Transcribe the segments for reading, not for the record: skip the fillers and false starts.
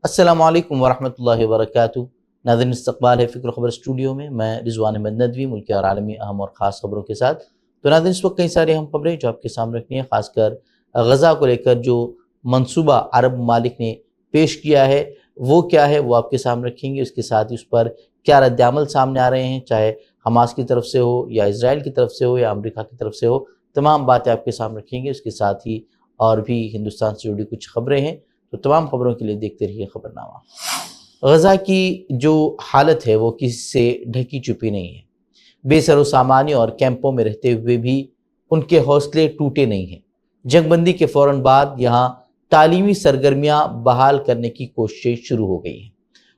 السلام علیکم ورحمۃ اللہ وبرکاتہ۔ ناظرین، استقبال ہے فکر خبر اسٹوڈیو میں، میں رضوان احمد ندوی ملکی اور عالمی اہم اور خاص خبروں کے ساتھ۔ تو ناظرین، اس وقت کئی ساری اہم خبریں جو آپ کے سامنے رکھنی ہیں، خاص کر غزہ کو لے کر جو منصوبہ عرب ممالک نے پیش کیا ہے وہ کیا ہے، وہ آپ کے سامنے رکھیں گے۔ اس کے ساتھ ہی اس پر کیا رد عمل سامنے آ رہے ہیں، چاہے حماس کی طرف سے ہو یا اسرائیل کی طرف سے ہو یا امریکہ کی طرف سے ہو، تمام باتیں آپ کے سامنے رکھیں گے۔ اس کے ساتھ ہی اور بھی ہندوستان سے جڑی کچھ خبریں ہیں، تو تمام خبروں کے لیے دیکھتے رہیے خبرنامہ۔ غزہ کی جو حالت ہے وہ کسی سے ڈھکی چھپی نہیں ہے۔ بے سر و سامانی اور کیمپوں میں رہتے ہوئے بھی ان کے حوصلے ٹوٹے نہیں ہیں۔ جنگ بندی کے فوراً بعد یہاں تعلیمی سرگرمیاں بحال کرنے کی کوششیں شروع ہو گئی ہیں۔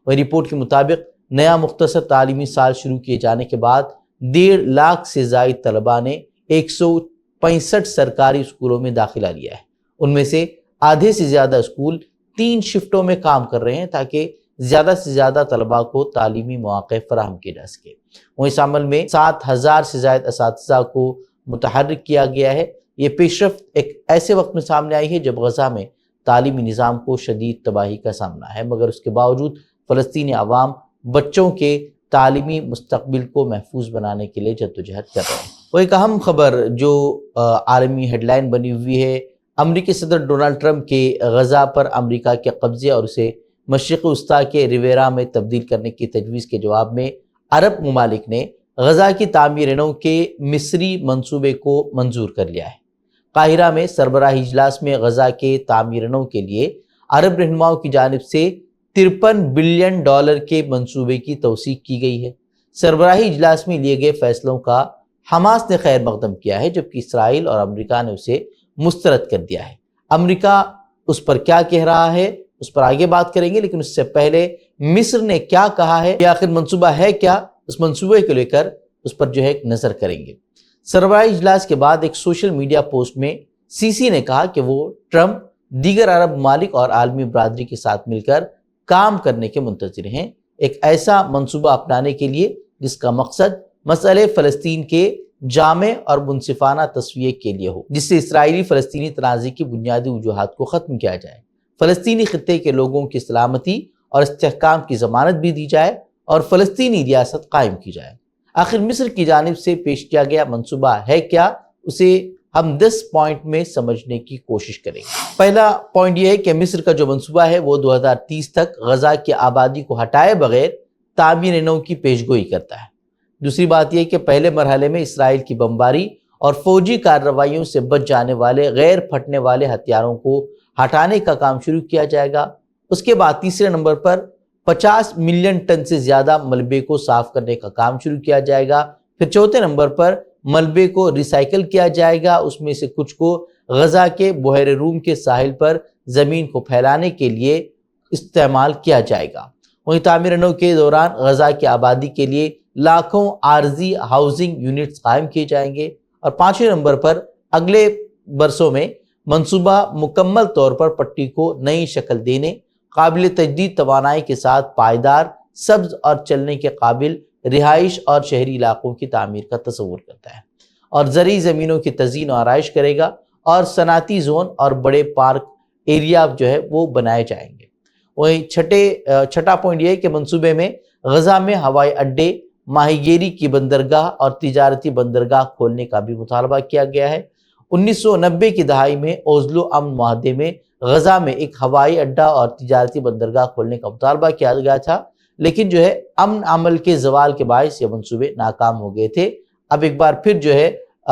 وہی رپورٹ کے مطابق نیا مختصر تعلیمی سال شروع کیے جانے کے بعد 1.5 لاکھ سے زائد طلباء نے 165 سرکاری اسکولوں میں داخلہ لیا ہے۔ ان میں سے آدھے سے زیادہ اسکول 3 شفٹوں میں کام کر رہے ہیں تاکہ زیادہ سے زیادہ طلباء کو تعلیمی مواقع فراہم کیے جا سکے۔ وہ اس عمل میں 7,000 سے زائد اساتذہ کو متحرک کیا گیا ہے۔ یہ پیش رفت ایک ایسے وقت میں سامنے آئی ہے جب غزہ میں تعلیمی نظام کو شدید تباہی کا سامنا ہے، مگر اس کے باوجود فلسطینی عوام بچوں کے تعلیمی مستقبل کو محفوظ بنانے کے لیے جدوجہد کر رہے ہیں۔ وہ ایک اہم خبر جو عالمی ہیڈ لائن بنی ہوئی ہے، امریکی صدر ڈونلڈ ٹرمپ کے غزہ پر امریکہ کے قبضے اور اسے مشرق وسطیٰ کے ریویرا میں تبدیل کرنے کی تجویز کے جواب میں عرب ممالک نے غزہ کی تعمیر نو کے مصری منصوبے کو منظور کر لیا ہے۔ قاہرہ میں سربراہی اجلاس میں غزہ کے تعمیر نو کے لیے عرب رہنماؤں کی جانب سے $53 بلین کے منصوبے کی توثیق کی گئی ہے۔ سربراہی اجلاس میں لیے گئے فیصلوں کا حماس نے خیر مقدم کیا ہے، جبکہ اسرائیل اور امریکہ نے اسے مسترد کر دیا ہے۔ امریکہ اس پر کیا کہہ رہا ہے اس پر آگے بات کریں گے، لیکن اس سے پہلے مصر نے کیا کہا ہے، یہ آخر منصوبہ ہے کیا، اس منصوبے کو لے کر اس پر جو ہے ایک نظر کریں گے۔ سربراہی اجلاس کے بعد ایک سوشل میڈیا پوسٹ میں سیسی نے کہا کہ وہ ٹرمپ، دیگر عرب ممالک اور عالمی برادری کے ساتھ مل کر کام کرنے کے منتظر ہیں، ایک ایسا منصوبہ اپنانے کے لیے جس کا مقصد مسئلہ فلسطین کے جامع اور منصفانہ تصفیے کے لیے ہو، جس سے اسرائیلی فلسطینی تنازع کی بنیادی وجوہات کو ختم کیا جائے، فلسطینی خطے کے لوگوں کی سلامتی اور استحکام کی ضمانت بھی دی جائے اور فلسطینی ریاست قائم کی جائے۔ آخر مصر کی جانب سے پیش کیا گیا منصوبہ ہے کیا، اسے ہم 10 پوائنٹ میں سمجھنے کی کوشش کریں گے۔ پہلا پوائنٹ یہ ہے کہ مصر کا جو منصوبہ ہے وہ 2030 تک غزہ کی آبادی کو ہٹائے بغیر تعمیر نو کی پیشگوئی کرتا ہے۔ دوسری بات یہ کہ پہلے مرحلے میں اسرائیل کی بمباری اور فوجی کارروائیوں سے بچ جانے والے غیر پھٹنے والے ہتھیاروں کو ہٹانے کا کام شروع کیا جائے گا۔ اس کے بعد تیسرے نمبر پر 50 ملین ٹن سے زیادہ ملبے کو صاف کرنے کا کام شروع کیا جائے گا۔ پھر چوتھے نمبر پر ملبے کو ریسائیکل کیا جائے گا، اس میں سے کچھ کو غزہ کے بحیرہ روم کے ساحل پر زمین کو پھیلانے کے لیے استعمال کیا جائے گا۔ وہیں تعمیر نو کے دوران غزہ کی آبادی کے لیے لاکھوں عارضی ہاؤسنگ یونٹس قائم کیے جائیں گے۔ اور پانچویں نمبر پر اگلے برسوں میں منصوبہ مکمل طور پر پٹی کو نئی شکل دینے، قابل تجدید توانائی کے ساتھ پائیدار، سبز اور چلنے کے قابل رہائش اور شہری علاقوں کی تعمیر کا تصور کرتا ہے، اور زرعی زمینوں کی تزئین و آرائش کرے گا، اور صنعتی زون اور بڑے پارک ایریا جو ہے وہ بنائے جائیں گے۔ وہیں چھٹا پوائنٹ یہ ہے کہ منصوبے میں غزہ میں ہوائی اڈے، ماہی گیری کی بندرگاہ اور تجارتی بندرگاہ کھولنے کا بھی مطالبہ کیا گیا ہے۔ 1990 کی دہائی میں اوزلو امن معاہدے میں غزہ میں ایک ہوائی اڈہ اور تجارتی بندرگاہ کھولنے کا مطالبہ کیا گیا تھا، لیکن جو ہے امن عمل کے زوال کے باعث یہ منصوبے ناکام ہو گئے تھے۔ اب ایک بار پھر جو ہے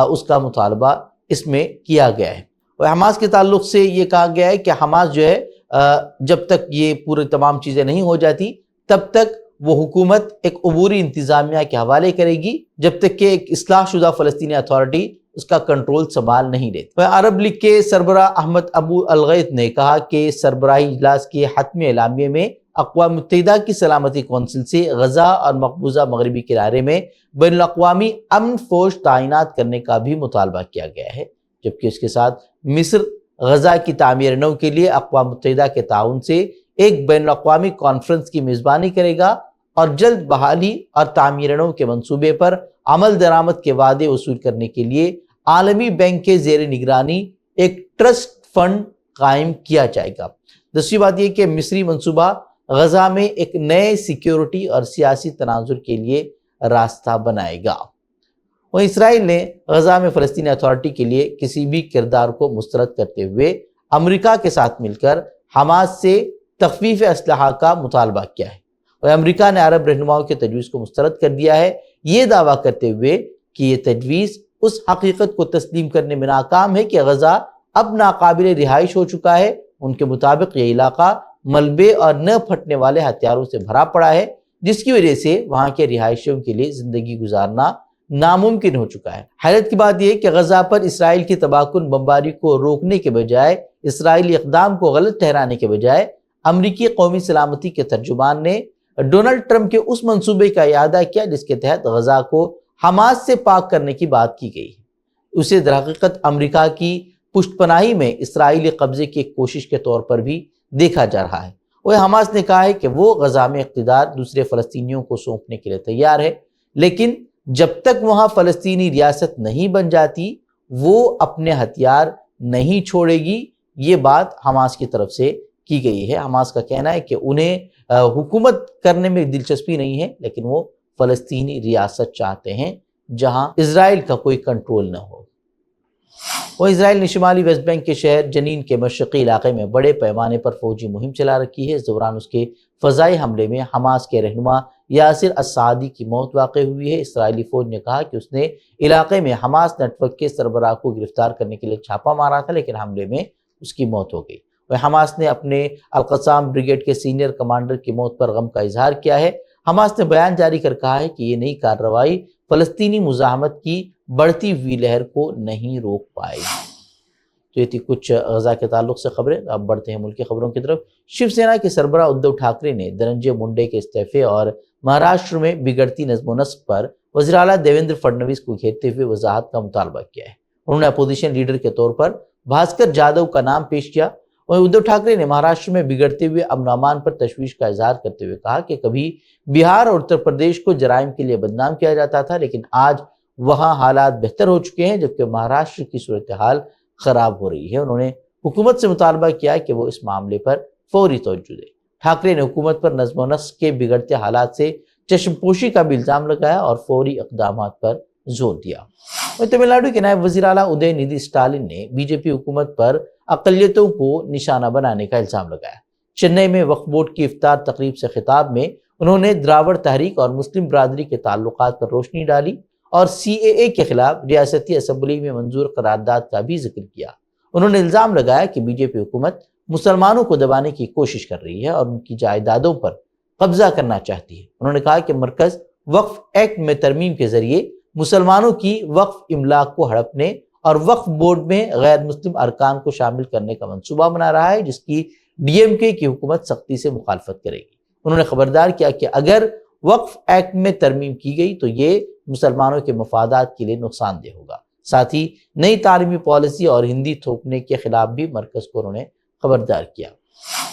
اس کا مطالبہ اس میں کیا گیا ہے۔ اور حماس کے تعلق سے یہ کہا گیا ہے کہ حماس جو ہے جب تک یہ پورے تمام چیزیں نہیں ہو جاتی تب تک وہ حکومت ایک عبوری انتظامیہ کے حوالے کرے گی، جب تک کہ ایک اصلاح شدہ فلسطینی اتھارٹی اس کا کنٹرول سنبھال نہیں لیتی۔ عرب لیگ کے سربراہ احمد ابو الغیث نے کہا کہ سربراہی اجلاس کے حتمی اعلامیے میں اقوام متحدہ کی سلامتی کونسل سے غزہ اور مقبوضہ مغربی کنارے میں بین الاقوامی امن فوج تعینات کرنے کا بھی مطالبہ کیا گیا ہے، جبکہ اس کے ساتھ مصر غزہ کی تعمیر نو کے لیے اقوام متحدہ کے تعاون سے ایک بین الاقوامی کانفرنس کی میزبانی کرے گا اور جلد بحالی اور تعمیر نو کے منصوبے پر عمل درآمد کے وعدے وصول کرنے کے لیے عالمی بینک کے زیر نگرانی ایک ٹرسٹ فنڈ قائم کیا جائے گا۔ دوسری بات یہ کہ مصری منصوبہ غزہ میں ایک نئے سیکیورٹی اور سیاسی تناظر کے لیے راستہ بنائے گا۔ وہ اسرائیل نے غزہ میں فلسطینی اتھارٹی کے لیے کسی بھی کردار کو مسترد کرتے ہوئے امریکہ کے ساتھ مل کر حماس سے تخفیف اسلحہ کا مطالبہ کیا ہے، اور امریکہ نے عرب رہنماؤں کے تجویز کو مسترد کر دیا ہے، یہ دعویٰ کرتے ہوئے کہ یہ تجویز اس حقیقت کو تسلیم کرنے میں ناکام ہے کہ غزہ اب ناقابل رہائش ہو چکا ہے۔ ان کے مطابق یہ علاقہ ملبے اور نہ پھٹنے والے ہتھیاروں سے بھرا پڑا ہے، جس کی وجہ سے وہاں کے رہائشیوں کے لیے زندگی گزارنا ناممکن ہو چکا ہے۔ حیرت کی بات یہ کہ غزہ پر اسرائیل کی تباہ کن بمباری کو روکنے کے بجائے، اسرائیلی اقدام کو غلط ٹھہرانے کے بجائے، امریکی قومی سلامتی کے ترجمان نے ڈونلڈ ٹرمپ کے اس منصوبے کا اعادہ کیا جس کے تحت غزہ کو حماس سے پاک کرنے کی بات کی گئی ہے۔ اسے درحقیقت امریکہ کی پشت پناہی میں اسرائیلی قبضے کی ایک کوشش کے طور پر بھی دیکھا جا رہا ہے۔ وہ حماس نے کہا ہے کہ وہ غزہ میں اقتدار دوسرے فلسطینیوں کو سونپنے کے لیے تیار ہے، لیکن جب تک وہاں فلسطینی ریاست نہیں بن جاتی وہ اپنے ہتھیار نہیں چھوڑے گی۔ یہ بات حماس کی طرف سے کی گئی ہے۔ حماس کا کہنا ہے کہ انہیں حکومت کرنے میں دلچسپی نہیں ہے، لیکن وہ فلسطینی ریاست چاہتے ہیں جہاں اسرائیل کا کوئی کنٹرول نہ ہو۔ وہ اسرائیل نے شمالی ویسٹ بینک کے شہر جنین کے مشرقی علاقے میں بڑے پیمانے پر فوجی مہم چلا رکھی ہے۔ اس دوران اس کے فضائی حملے میں حماس کے رہنما یاسر السعدی کی موت واقع ہوئی ہے۔ اسرائیلی فوج نے کہا کہ اس نے علاقے میں حماس نیٹ ورک کے سربراہ کو گرفتار کرنے کے لیے چھاپا مارا تھا، لیکن حملے میں اس کی موت ہو گئی۔ حماس نے اپنے القسام بریگیڈ کے سینئر کمانڈر کی موت پر غم کا اظہار کیا ہے۔ حماس نے بیان جاری کر کہا ہے کہ یہ نئی کارروائی فلسطینی مزاحمت کی بڑھتی ہوئی لہر کو نہیں روک پائے گی۔ تو یہ تھی کچھ غزہ کے تعلق سے خبریں۔ اب بڑھتے ہیں ملک کی خبروں کی طرف۔ شیو سینا کے سربراہ ادھو ٹھاکرے نے دھننجے منڈے کے استعفے اور مہاراشٹر میں بگڑتی نظم و نسق پر وزیر اعلیٰ دیویندر فڈنویس کو گھیرتے ہوئے وضاحت کا مطالبہ کیا ہے۔ انہوں نے اپوزیشن لیڈر کے طور پر بھاسکر جادو کا نام پیش کیا۔ اور ادھو ٹھاکرے نے مہاراشٹر میں بگڑتے ہوئے امن و امان پر تشویش کا اظہار کرتے ہوئے کہا کہ کبھی بہار اور اتر پردیش کو جرائم کے لیے بدنام کیا جاتا تھا، لیکن آج وہاں حالات بہتر ہو چکے ہیں جبکہ مہاراشٹر کی صورتحال خراب ہو رہی ہے۔ انہوں نے حکومت سے مطالبہ کیا کہ وہ اس معاملے پر فوری توجہ دے۔ ٹھاکرے نے حکومت پر نظم و نسق کے بگڑتے حالات سے چشم پوشی کا بھی الزام لگایا اور فوری اقدامات پر زور دیا۔ تمل ناڈو کے نائب وزیر اعلیٰ ادے ندھی اسٹالن نے بی جے پی حکومت پر اقلیتوں کو نشانہ بنانے کا الزام لگایا۔ چنئی میں وقف بورڈ کی افطار تقریب سے خطاب میں انہوں نے دراوڑ تحریک اور مسلم برادری کے تعلقات پر روشنی ڈالی اور سی اے اے کے خلاف ریاستی اسمبلی میں منظور قرارداد کا بھی ذکر کیا۔ انہوں نے الزام لگایا کہ بی جے پی حکومت مسلمانوں کو دبانے کی کوشش کر رہی ہے اور ان کی جائیدادوں پر قبضہ کرنا چاہتی ہے۔ انہوں نے کہا کہ مرکز وقف ایکٹ میں ترمیم کے ذریعے مسلمانوں کی وقف املاک کو ہڑپنے اور وقف بورڈ میں غیر مسلم ارکان کو شامل کرنے کا منصوبہ بنا رہا ہے، جس کی ڈی ایم کے کی حکومت سختی سے مخالفت کرے گی۔ انہوں نے خبردار کیا کہ اگر وقف ایکٹ میں ترمیم کی گئی تو یہ مسلمانوں کے مفادات کے لیے نقصان دہ ہوگا۔ ساتھ ہی نئی تعلیمی پالیسی اور ہندی تھوپنے کے خلاف بھی مرکز کو انہوں نے خبردار کیا۔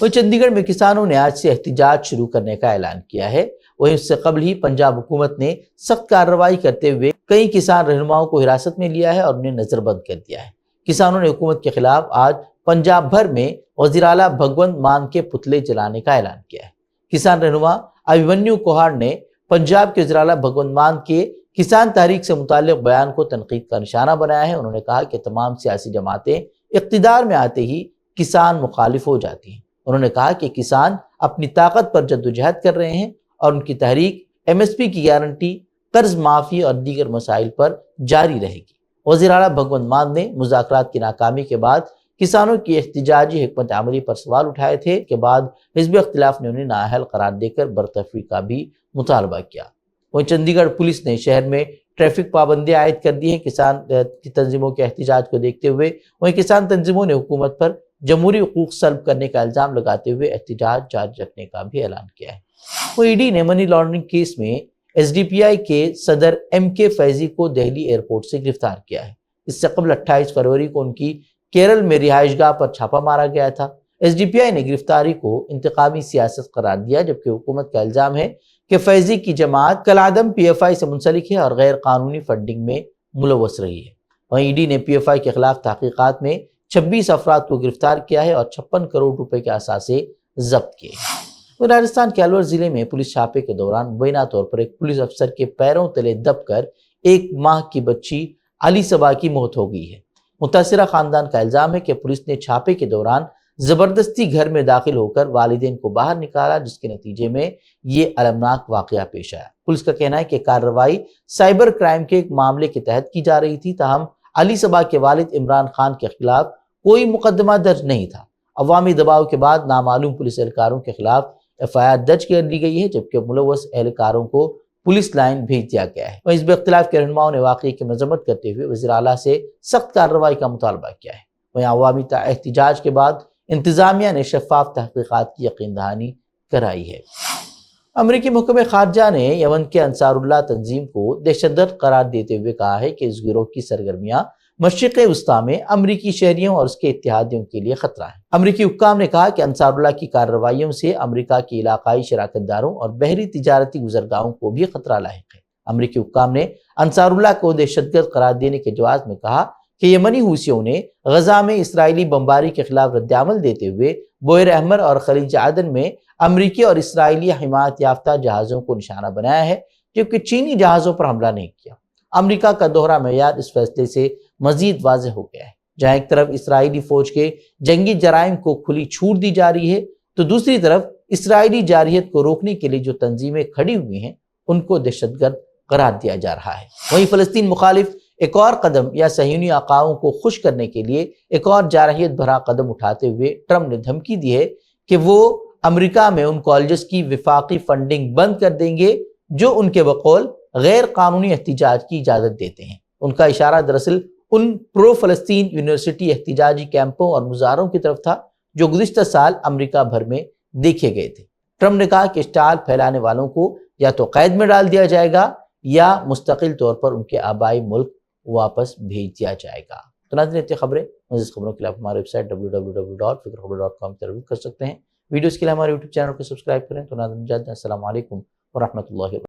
وہ چندی گڑھ میں کسانوں نے آج سے احتجاج شروع کرنے کا اعلان کیا ہے۔ وہیں اس سے قبل ہی پنجاب حکومت نے سخت کارروائی کرتے ہوئے کئی کسان رہنماؤں کو حراست میں لیا ہے اور انہیں نظر بند کر دیا ہے۔ کسانوں نے حکومت کے خلاف آج پنجاب بھر میں وزیر اعلیٰ بھگونت مان کے پتلے جلانے کا اعلان کیا ہے۔ کسان رہنما ابھیمنیو کوہاڑ نے پنجاب کے وزیر اعلیٰ بھگونت مان کے کسان تحریک سے متعلق بیان کو تنقید کا نشانہ بنایا ہے۔ انہوں نے کہا کہ تمام سیاسی جماعتیں اقتدار میں آتے ہی کسان مخالف ہو جاتی ہیں۔ انہوں نے کہا کہ کسان اپنی طاقت پر جدوجہد کر رہے ہیں اور ان کی تحریک ایم ایس پی کی گارنٹی، قرض معافی اور دیگر مسائل پر جاری رہے گی۔ وزیر اعلیٰ بھگونت مان نے مذاکرات کی ناکامی کے بعد کسانوں کی احتجاجی حکمت عملی پر سوال اٹھائے تھے کے بعد حزب اختلاف نے انہیں نااہل قرار دے کر برطرفی کا بھی مطالبہ کیا۔ وہیں چندی گڑھ پولیس نے شہر میں ٹریفک پابندیاں عائد کر دی ہیں کسان کی تنظیموں کے احتجاج کو دیکھتے ہوئے۔ وہیں کسان تنظیموں نے حکومت پر جمہوری حقوق سلب کرنے کا الزام لگاتے ہوئے احتجاج جاری رکھنے کا بھی اعلان کیا ہے۔ وہ ای ڈی نے منی لانڈرنگ کیس میں ایس ڈی پی آئی کے صدر ایم کے فیضی کو دہلی ایئرپورٹ سے گرفتار کیا ہے۔ اس سے قبل 28 فروری کو ان کی کیرل میں رہائش گاہ پر چھاپا مارا گیا تھا۔ ایس ڈی پی آئی نے گرفتاری کو انتقامی سیاست قرار دیا، جبکہ حکومت کا الزام ہے کہ فیضی کی جماعت کالعدم پی ایف آئی سے منسلک ہے اور غیر قانونی فنڈنگ میں ملوث رہی ہے۔ وہیں ای ڈی نے پی ایف آئی کے خلاف تحقیقات میں 26 افراد کو گرفتار کیا ہے اور 56 کروڑ روپے کے اثاثے ضبط کیے ہیں۔ راجستھان کے الور ضلع میں پولیس چھاپے کے دوران مبینہ طور پر ایک پولیس افسر کے پیروں تلے دب کر 1 ماہ کی بچی علی صبا کی موت ہو گئی ہے۔ متاثرہ خاندان کا الزام ہے کہ پولیس نے چھاپے کے دوران زبردستی گھر میں داخل ہو کر والدین کو باہر نکالا، جس کے نتیجے میں یہ المناک واقعہ پیش آیا۔ پولیس کا کہنا ہے کہ کارروائی سائبر کرائم کے ایک معاملے کے تحت کی جا رہی تھی، تاہم علی صبا کے والد عمران خان کے خلاف کوئی مقدمہ درج نہیں تھا۔ عوامی دباؤ کے بعد نامعلوم پولیس اہلکاروں کے خلاف FIR درج کر لی گئی ہے، جبکہ ملوث اہلکاروں کو پولیس لائن بھیج دیا گیا ہے۔ حزب اختلاف کے رہنماؤں نے واقعے کی مذمت کرتے ہوئے وزیر اعلیٰ سے سخت کارروائی کا مطالبہ کیا ہے۔ وہیں عوامی احتجاج کے بعد انتظامیہ نے شفاف تحقیقات کی یقین دہانی کرائی ہے۔ امریکی محکمہ خارجہ نے یمن کے انصار اللہ تنظیم کو دہشت گرد قرار دیتے ہوئے کہا ہے کہ اس گروہ کی سرگرمیاں مشرق وسطیٰ میں امریکی شہریوں اور اس کے اتحادیوں کے لیے خطرہ ہے۔ امریکی حکام نے کہا کہ انصار اللہ کی کارروائیوں سے امریکہ کی علاقائی شراکت داروں اور بحری تجارتی گزرگاہوں کو بھی خطرہ لاحق ہے۔ امریکی حکام نے انصار اللہ کو دہشت گرد قرار دینے کے جواز میں کہا کہ یمنی حوثیوں نے غزہ میں اسرائیلی بمباری کے خلاف رد عمل دیتے ہوئے بحیر احمر اور خلیج عدن میں امریکی اور اسرائیلی حمایت یافتہ جہازوں کو نشانہ بنایا ہے، جبکہ چینی جہازوں پر حملہ نہیں کیا۔ امریکہ کا دوہرا معیار اس فیصلے سے مزید واضح ہو گیا ہے۔ جہاں ایک طرف اسرائیلی فوج کے جنگی جرائم کو کھلی چھوٹ دی جا رہی ہے، تو دوسری طرف اسرائیلی جارحیت کو روکنے کے لیے جو تنظیمیں کھڑی ہوئی ہیں ان کو دہشت گرد قرار دیا جا رہا ہے۔ وہیں فلسطین مخالف ایک اور قدم یا صہیونی آقاؤں کو خوش کرنے کے لیے ایک اور جارحیت بھرا قدم اٹھاتے ہوئے ٹرمپ نے دھمکی دی ہے کہ وہ امریکہ میں ان کالجز کی وفاقی فنڈنگ بند کر دیں گے جو ان کے بقول غیر قانونی احتجاج کی اجازت دیتے ہیں۔ ان کا اشارہ دراصل ان پرو فلسطین یونیورسٹی احتجاجی کیمپوں اور مظاہروں کی طرف تھا جو گزشتہ سال امریکہ بھر میں دیکھے گئے تھے۔ ٹرمپ نے کہا کہ اسٹال پھیلانے والوں کو یا تو قید میں ڈال دیا جائے گا یا مستقل طور پر ان کے آبائی ملک واپس بھیج دیا جائے گا۔ تو ناظرین، اتنی خبریں مزید خبروں کے لیے آپ ہمارے ویب سائٹ www.fikrkhabar.com پر وزٹ کر سکتے ہیں۔ ویڈیوز کے لیے ہمارے یوٹیوب چینل کو سبسکرائب کریں۔ تو ناظرین، السلام علیکم ورحمۃ اللہ وبرکاتہ۔